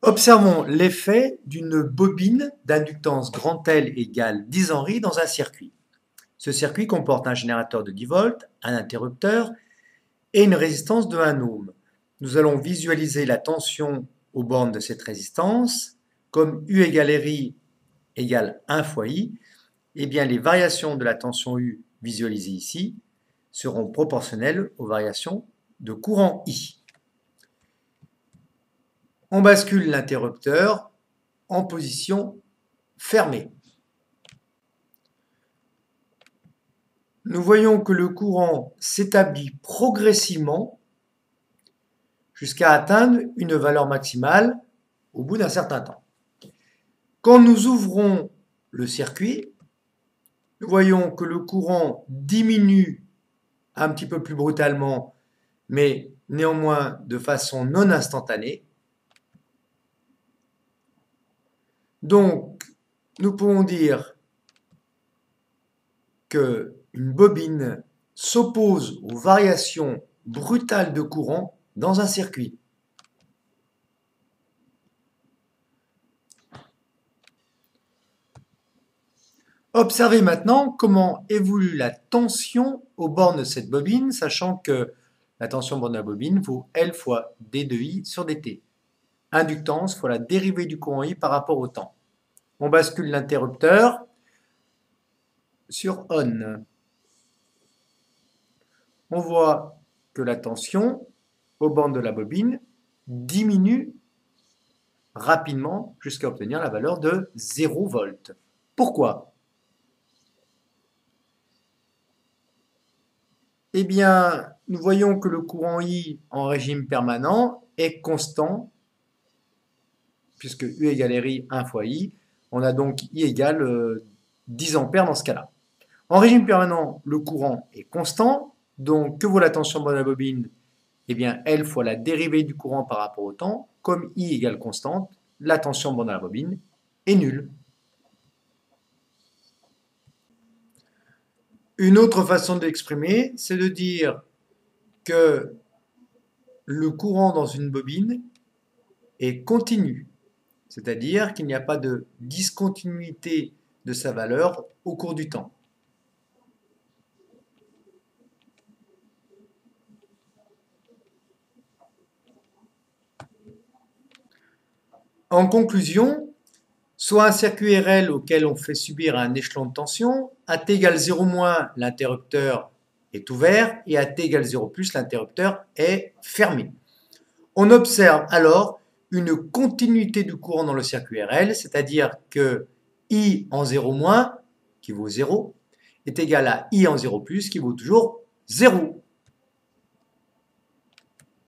Observons l'effet d'une bobine d'inductance grand L égale 10 Henry dans un circuit. Ce circuit comporte un générateur de 10 volts, un interrupteur et une résistance de 1 ohm. Nous allons visualiser la tension aux bornes de cette résistance. Comme U égale RI égale 1 fois I, eh bien les variations de la tension U visualisées ici seront proportionnelles aux variations de courant I. On bascule l'interrupteur en position fermée. Nous voyons que le courant s'établit progressivement jusqu'à atteindre une valeur maximale au bout d'un certain temps. Quand nous ouvrons le circuit, nous voyons que le courant diminue un petit peu plus brutalement, mais néanmoins de façon non instantanée. Donc, nous pouvons dire qu'une bobine s'oppose aux variations brutales de courant dans un circuit. Observez maintenant comment évolue la tension aux bornes de cette bobine, sachant que la tension aux bornes de la bobine vaut L fois D de I sur dt. Inductance fois la dérivée du courant I par rapport au temps. On bascule l'interrupteur sur ON. On voit que la tension aux bornes de la bobine diminue rapidement jusqu'à obtenir la valeur de 0 volts. Pourquoi? Eh bien, nous voyons que le courant I en régime permanent est constant, puisque U égale RI 1 fois I. On a donc I égale 10 ampères dans ce cas-là. En régime permanent, le courant est constant, donc que vaut la tension de la bobine? Eh bien, L fois la dérivée du courant par rapport au temps. Comme I égale constante, la tension de la bobine est nulle. Une autre façon de l'exprimer, c'est de dire que le courant dans une bobine est continu, c'est-à-dire qu'il n'y a pas de discontinuité de sa valeur au cours du temps. En conclusion, soit un circuit RL auquel on fait subir un échelon de tension, à T égale 0-, l'interrupteur est ouvert, et à T égale 0+, l'interrupteur est fermé. On observe alors une continuité du courant dans le circuit RL, c'est-à-dire que I en 0-, qui vaut 0, est égal à I en 0+, qui vaut toujours 0.